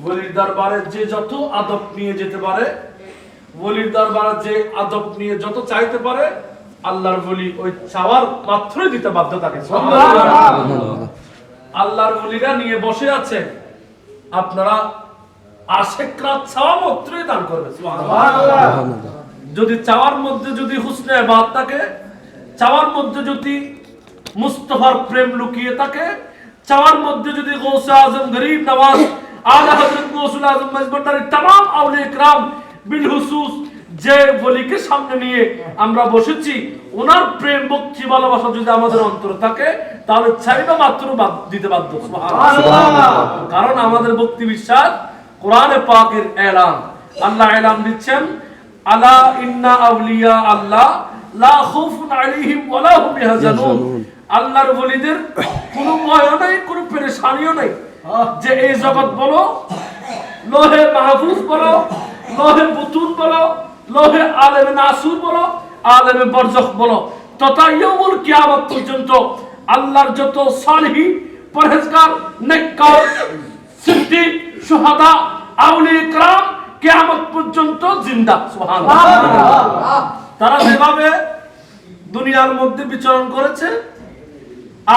ওলির দরবারে যে যত আদব নিয়ে যেতে পারে, ওলির দরবারে যে আদব নিয়ে যত চাইতে পারে, আল্লাহর ওলি ওই চাওয়ার মাত্রই দিতে বাধ্য থাকে। আল্লাহর ওলিরা নিয়ে বসে আছে, আপনারা আশিকরা চাওয়া মাত্রই দান করবে। সুবহানাল্লাহ। যদি চাওয়ার মধ্যে যদি হুসনে ইবাদত থাকে, চাওয়ার মধ্যে যদি মুস্তাফার প্রেম লুকিয়ে থাকে, চাওয়ার মধ্যে যদি গৌসে আজম গরিব নওয়াজ আলা হযরত গৌসুল আজম মজবুরদারি तमाम আউলিয়া ইকরাম বিল হুসুস যে ওলিকে সামনে নিয়ে আমরা বসেছি, ওনার প্রেম ভক্তি ভালোবাসা যদি আমাদের অন্তরে থাকে, তাহলে চাইবা মাত্র দিতে বাধ্য। সুবহানাল্লাহ। কারণ আমাদের ভক্তি বিশ্বাস কোরআনে পাকের এলান, আল্লাহ এলান দিচ্ছেন, আলা ইন্না আউলিয়া আল্লাহ লা খাউফুন আলাইহিম ওয়া লা হুম ইয়াহজানুন। আল্লাহর ওলিদের কোনো ভয় নাই, কোনো পেরেশানিও নাই। যে এই জগৎ বলো, লোহে মাহফুজ বলো, লোহে বুতুন বলো, লোহে আলেমে নাসুর বলো, আলেমে বরজখ বলো, তথা ইয়াউমুল কিয়ামত পর্যন্ত আল্লাহর যত সালিহিন, পরহেজগার, নেককার, সিদ্দিক, শুহাদা, আউলিয়া ইকরাম কিয়ামত পর্যন্ত জিন্দা। সুবহানাল্লাহ। তারা যেভাবে দুনিয়ার মধ্যে বিচরণ করেছে,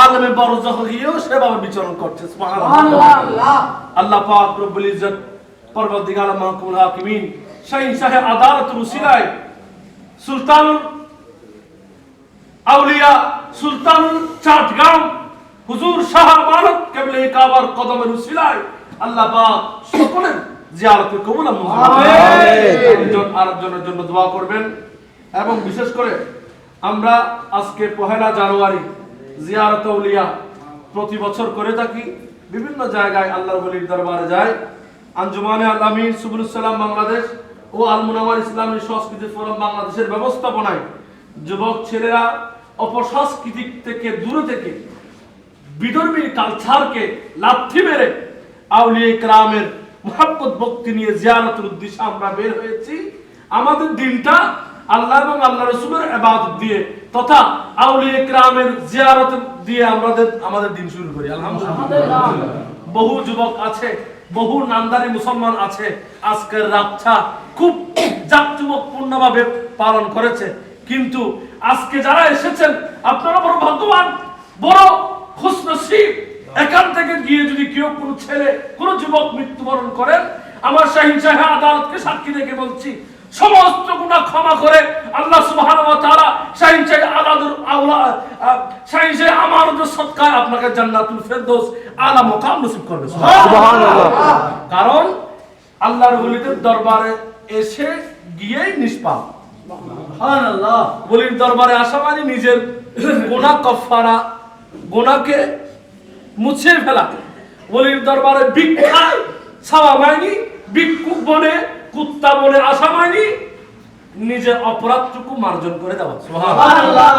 আলেমে বরজখ গিয়েও সেভাবে বিচরণ করছে। সুবহানাল্লাহ। আল্লাহ পাক রব্বুল ইজ্জত পরবর্তীকার মাহকুমুল হাকিমিন শাহিন শাহে আদালতুল উসিলায় সুলতানুল আউলিয়া সুলতানুল চাটগাম হুজুর শাহ আমানত কেবলে কাবার কদমের উসিলায় আল্লাহ পাক সকলের জিয়ারত কবুল আমিন। আরেকজনের জন্য দোয়া করবেন। এবং বিশেষ করে আমরা আজকে 1 জানুয়ারি জিয়ারত আউলিয়া প্রতি বছর করে থাকি। বিভিন্ন জায়গায় আল্লাহর ওলির দরবারে যায়। আঞ্জুমানে আল আমিন সুবুলুস সালাম বাংলাদেশ ও আল মুনাওয়ার ইসলামী সংস্কৃতি ফোরাম বাংলাদেশের ব্যবস্থাপনায় যুবক ছেলেরা অপসংস্কৃতি থেকে দূরে থেকে বিধর্মী কালচারকে লাথি মেরে আউলিয়া ইকরামের মুহাব্বত ভক্তি নিয়ে জিয়ারতের উদ্দেশ্যে আমরা বের হয়েছি। আমাদের দিনটা আল্লাহ এবং আল্লাহ রাসূলের ইবাদত দিয়ে তথা আউলিয়া ইকরামের জিয়ারত দিয়ে আমাদের দিন শুরু করি। আলহামদুলিল্লাহ। বহু যুবক আছে, বহু নামদারি মুসলমান আছে, আজকের রাতটা খুব জাঁকজমকপূর্ণভাবে পালন করেছে। কিন্তু আজকে যারা এসেছেন আপনারা বড় ভাগ্যবান, বড় খুশনসিব। এখান থেকে গিয়ে যদি কেউ কোনো ছেলে, কোনো যুবক মৃত্যুবরণ করেন, আমার শাহিন শাহে আদালতকে সাক্ষী রেখে বলছি, সমস্ত গুনাহ ক্ষমা করে আল্লাহ সুবহানাহু ওয়া তাআলা শাহিন শাহে শাহিন শাহে আমানতের সদকায় আপনাকে জান্নাতুল ফেরদৌস আলা মাকাম নসিব করবে। সুবহানাল্লাহ। কারণ আল্লাহর ওলিদের দরবারে এসে গিয়েই নিষ্পাপ। সুবহানাল্লাহ। ওলির দরবারে আসা মানে নিজের গুনাহ কাফারা, গুনাহকে মুছে ফেলা। ওলির দরবারে ভিক্ষা চাওয়া মানে ভিক্ষুক বনে, কুত্তা বনে আসা মানে নিজের অপরাধটুকু মার্জন করে দেওয়া। সুবহানাল্লাহ।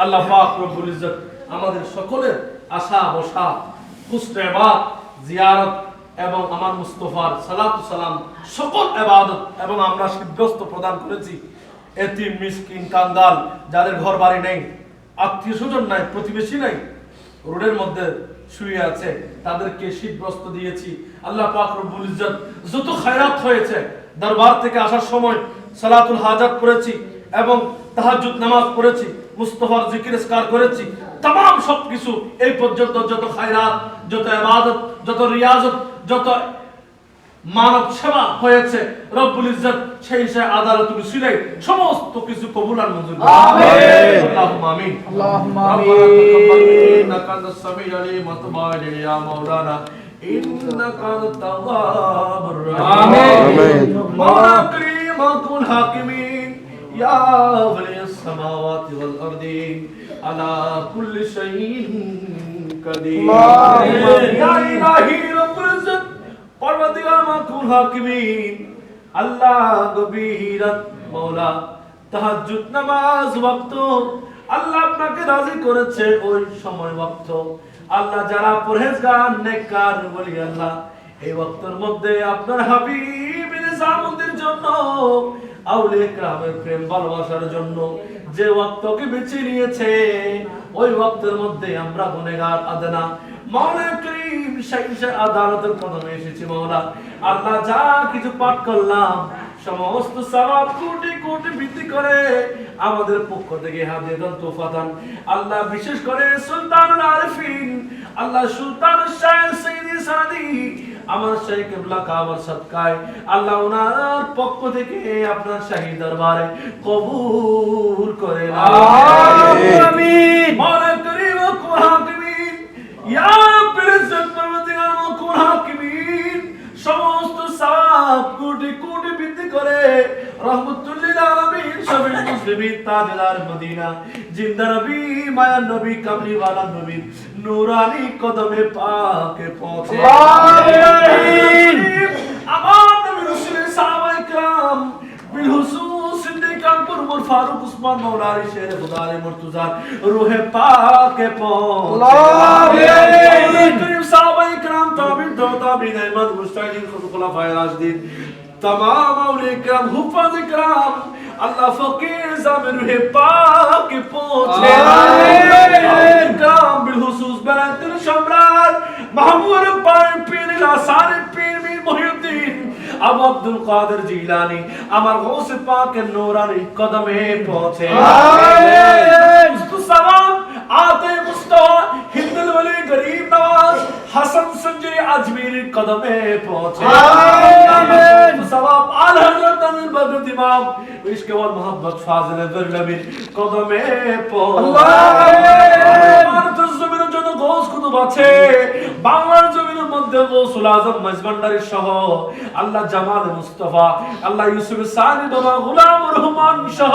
আল্লাহ পাক রব্বুল ইজ্জত আমাদের সকলের আশা বসা, হুসনে ইবাদত, জিয়ারত এবং আমার মুস্তাফার সালাতু সালাম সকল ইবাদত এবং আমরা সিদ্ধস্ত প্রদান করেছি। এতিম, মিসকিন, কাঙ্গাল, যাদের ঘর বাড়ি নেই, আত্মীয় স্বজন নাই, প্রতিবেশী নাই, রোডের মধ্যে শুয়ে আছে, তাদেরকে শীতবস্ত্র দিয়েছি। আল্লাহ পাক রব্বুল ইজ্জত যত খায়রাত হয়েছে, দরবার থেকে আসার সময় সালাতুল হাজাত পড়েছি এবং তাহাজ্জুদ নামাজ পড়েছি, মুস্তাফার জিকির আজকার করেছি, तमाम সবকিছু এই পর্যন্ত যত খায়রাত, যত ইবাদত, যত রিয়াজত, যত মানব সেবা হয়েছে, রব্বুল ইজ্জত সেই সেই আদালতের উসিলায় সমস্ত কিছু কবুল আর মঞ্জুর করুন। আমিন। আল্লাহুম্মা আমিন। আল্লাহুম্মা আমিন। রব্বানা তাকাব্বাল ইন্নাকা আনতাস সামিউল আলিম ওয়া তুব আলাইনা ইয়া মাওলানা ইন্নাকা আনতাত তাওয়াবুর রাহিম। আমিন। মাওলা কারীম কুল হাকিমিন ইয়া ওয়ালিয়াস সামাওয়াতি ওয়াল আরদিন আলা কুল্লি শাইইন কাদির। ইয়া ইলাহি রব্বুল ইজ্জত পরবর্তীকার মাকুল হাকিমিন আল্লাহ গভীরাত মাওলা তাহাজ্জুদ নামাজ ওয়াক্ত আল্লাহ আপনাকে রাজি করেছে ওই সময় ওয়াক্ত। আল্লাহ যারা পরহেজগার নেককার বলি আল্লাহ এই ওয়াক্তের মধ্যে আপনার হাবিব নিজামুদ্দিনের জন্য আউলিয়া কিরামের প্রেম ভালোবাসার জন্য যে ওয়াক্তকে বেছে নিয়েছে ওই ওয়াক্তের মধ্যে আমরা গুনাহগার আদনা মাওলা করিম শাইখে আদালতের কদমে এসেছি মাওলা। আল্লাহ যা কিছু পাঠ করলাম সমস্ত সওয়াব কোটি কোটি বৃদ্ধি করে আমাদের পক্ষ থেকে হাদিয়াতুন তোফাতান। আল্লাহ বিশেষ করে সুলতানুল আরিফিন আল্লাহ সুলতানুল শাহ সাইয়্যিদি সাদি আমার শাইখ কিবলা কাবার সদকায় আল্লাহ ওনার পক্ষ থেকে আপনার শাহী দরবারে কবুল করে আমিন। মাওলা করিম ওয়া হাকিমিন ইয়া রাব্বিল ইজ্জত পরওয়ারদিগার ওয়া হাকিমিন সমস্ত সওয়াব কোটি কোটি বৃদ্ধি করে রহমাতুল লিল আলামিন শফিউল মুসলিমিন তাজদার মদিনা জিন্দা নবী মায়ার নবী কামলি ওয়ালা নবী নূরানি কদমে পাকে পৌঁছে আমিন। আমার নবী রাসূল সাহাবায়ে کرام বিলহুসুস সিদ্দিক আকবর ওমর ফারুক উসমান মাওলা আলী শের খুদারে মুর্তজা রূহে পাকে পৌঁছে আমিন। করিম সাহাবায়ে کرام তাবিঈন তাবিঈন ইমাম মুস্তাহিদিন খুলাফায়ে রাশিদিন तमाम औलिया किराम हुफ़ाज़ किराम अल्लाह फ़कीर ज़ामिर रूह पाक पहुँचे आमीन। किराम बिलहुसूस बरादर शमरात महमूद पाए पीर लासार पीर मीर मुहिउद्दीन अब अब्दुल कादिर जिलानी अमर गौस पाक नूरानी कदमे पहुँचे आमीन। सवाब आते मुस्तफा हिंदुल वली गरीब नवाज हसन संजरी अजमेरी कदमे पहुँचे आमीन। सवाब आल हज़रत अमीर बदर इमाम इश्क़ व मोहब्बत फाज़िल ज़ुल्लमीन कदमे पहुँचे आमीन। भारत ज़मीन जो गौस कुतुब আছে বাংলার জমিনের মধ্যে গৌসুল আজম মজবান্ডারি সহ আল্লাহ জামাল মুস্তাফা আল্লাহ ইউসুফ সানি বাবা গোলাম রহমান সহ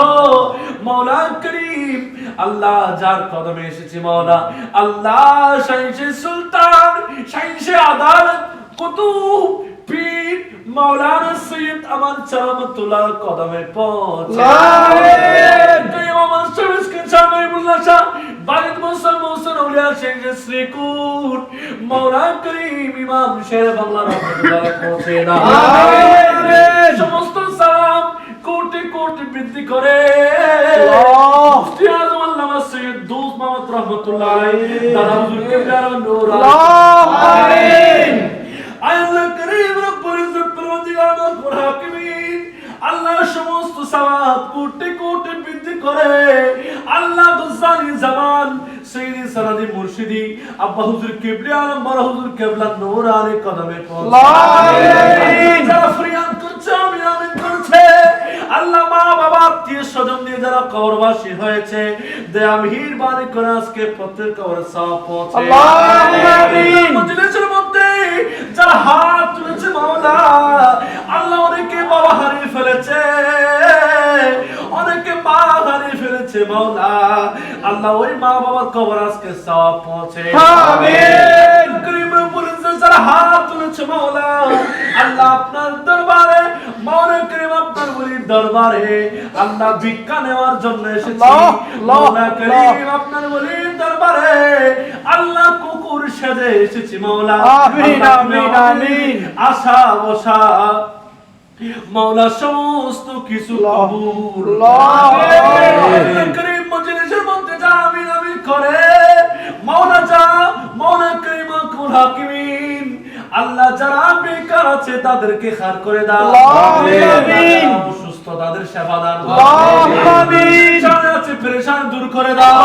মাওলা করিম আল্লাহ যার কদমে এসেছি মাওলা আল্লাহ শাইখে সুলতান শাইখে আদালত কুতুব পীর মাওলানা সৈয়দ আমান চারামতুল্লাহ কদমে পৌঁছে আমিন। করিম আমার সবিস কে চামে মুল্লাশা বাগত মুসল মুসল আউলিয়া শেখ শ্রীকুট মাওলা করিম ইমাম শের বাংলা রহমাতুল্লাহ পৌঁছে না আমিন। সমস্ত সালাম কোটি কোটি বৃদ্ধি করে মুফতি আজম আল্লামা সৈয়দ দোস্ত মোহাম্মদ রহমাতুল্লাহ আলাইহি দাদা হুজুর কিবলার নূর আমিন। আল্লাহ করিম রব্বুল ইজ্জত পরওয়ারদিগার ওয়া হাকিমিন আল্লাহ সমস্ত সওয়াব কোটি কোটি বৃদ্ধি করে আল্লাহ গুজারি জামান সাইয়্যিদি সনদি মুর্শিদি আব্বা হুজুর কিবলা আলম বড় হুজুর কিবলা নূরানি কদমে পৌঁছে আমিন। যারা ফরিয়াদ করছে আমিন আমিন করছে আল্লাহ মা বাবা আত্মীয় স্বজন দিয়ে যারা কবরবাসী হয়েছে দয়া মেহেরবানি করে আজকে প্রত্যেক কবরে সওয়াব পৌঁছে আমিন। মজলিসের মধ্যে যারা হাত তুলেছে মাওলা আল্লাহ অনেকে বাবা হারিয়ে ফেলেছে অনেকে মা হারিয়ে ফেলেছে মাওলা আল্লাহ ওই মা বাবার কবর আজকে সওয়াব পৌঁছে আমিন। করিম রব্বুল ইজ্জত যারা হাত তুলেছে মাওলা আল্লাহ আপনার দরবারে মাওলা করিম আপনার ওলির দরবারে আল্লাহ ভিক্ষা নেওয়ার জন্য এসেছি মাওলা করিম আপনার ওলির দরবারে আল্লাহ কুকুর সেজে এসেছি মাওলা আমিন আমিন আমিন। আশা বসা মাওলা সমস্ত কিছু কবুল আমিন। করিম মজলিসের মধ্যে যা আমিন আমিন করে মাওলা যা মাওলা করিম কুল হাকিমিন আল্লাহ যারা বেকার আছে তাদেরকে খার করে দাও আমিন। সুস্থ তাদের সেবা দান আমিন। যারা আছে পেরেশান দূর করে দাও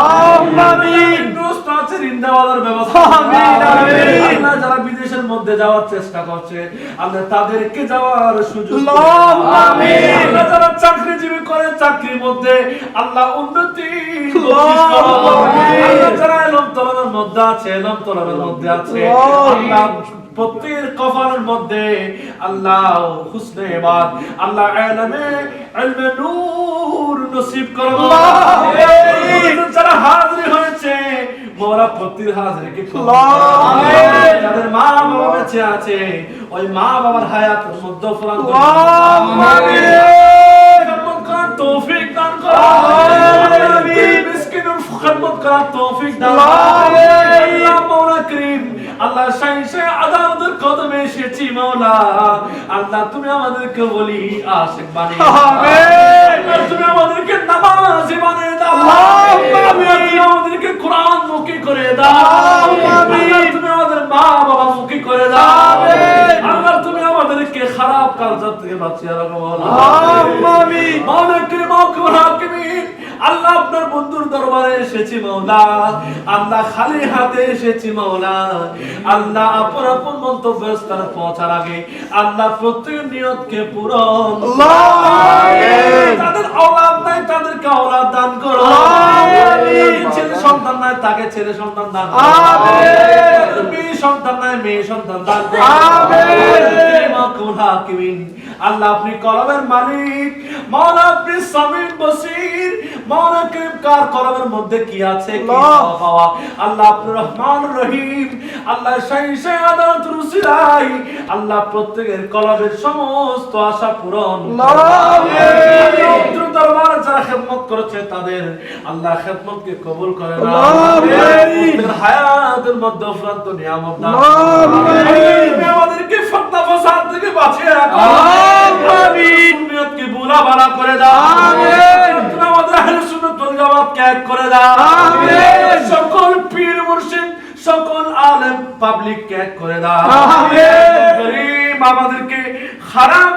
আমিন। দুস্থ আছে রিন্দাওয়ালার ব্যবস্থা আমিন আমিন। আল্লাহ যারা বিদেশের মধ্যে যাওয়ার চেষ্টা করছে আল্লাহ তাদেরকে যাওয়ার সুযোগ আমিন। আল্লাহ যারা চাকরিজীবী করে চাকরির মধ্যে আল্লাহ উন্নতি বখিশ করো আল্লাহ যারা ইলম তলবের মধ্যে আছে ইলম তলবের মধ্যে আছে আল্লাহ প্রত্যেকের কফারের মধ্যে আল্লাহ হুসনে ইবাদ আল্লাহ ইলমে নূর নসিব করো আমিন। যারা হাজির হয়েছে মাওলা প্রত্যেক হাজিরকে আমিন। যাদের মা বাবা বেঁচে আছে ওই মা বাবার হায়াতের মধ্যে ফুরান আমিন। খেদমত করার তৌফিক দান করো আমিন। মিসকিনের খেদমত করার তৌফিক দান আমিন। আল্লাহ মাওলা করিম আল্লাহ শাইসে আদালতের কদমে এসেছি মাওলা। আল্লাহ তুমি আমাদেরকে বলি আশিক বানিয়ে দাও। আমিন। তুমি আমাদেরকে নামাজি বানিয়ে দাও। আমিন। তুমি আমাদেরকে কোরআন মুখী করে দাও। আমিন। তুমি আমাদের মা বাবা মুখী করে দাও। আমিন। আল্লাহ তুমি আমাদেরকে খারাপ কাজ থেকে বাঁচিয়ে রাখো মাওলা। আমিন। মাওলা কিরমাকুল হাকিমিন, আল্লাহ আপনার বন্ধুর দরবারে এসেছি মাওলা। আল্লাহ খালি হাতে এসেছি মাওলা। আল্লাহ আপন আপন মন্তব্যস্থানে পৌঁছার আগে আল্লাহ প্রত্যেকের নিয়তকে পূরণ, তাদের আওলাদ নাই তাদেরকে আওলাদ দান করো। ছেলে সন্তান নাই তাকে ছেলে সন্তান দান করো। মেয়ে সন্তান নাই মেয়ে সন্তান দান করো। আল্লাহ আপনি কলমের মালিক মাওলা, আপনি সামিন বসির মাওলা। কার কলমের মধ্যে কি আছে কি পাওয়া আল্লাহ আপনি রহমান রহিম। আল্লাহ শাইসে আদালত রুসিলাই আল্লাহ প্রত্যেকের কলমের সমস্ত আশা পূরণ। আমিন। দরবারে যারা খেদমত করেছে তাদের আল্লাহ খেদমতকে কবুল করে নাও। আমিন। হায়াতের মধ্যে অফুরন্ত নিয়ামত দাও। আমিন। আমাদেরকে ফিতনা ফাসাদ থেকে বাঁচিয়ে রাখো। আমিন। নিয়তকে বুলা বালা করে দাও। আমিন। তুমি আমাদের আহলে সুন্নাত ওয়াল জামাতকে এক করে দাও। আমিন। সকল পীর মুর্শিদ সকল আলেম পাবলিককে এক করে দাও। আমিন। আমাদেরকে খারাপ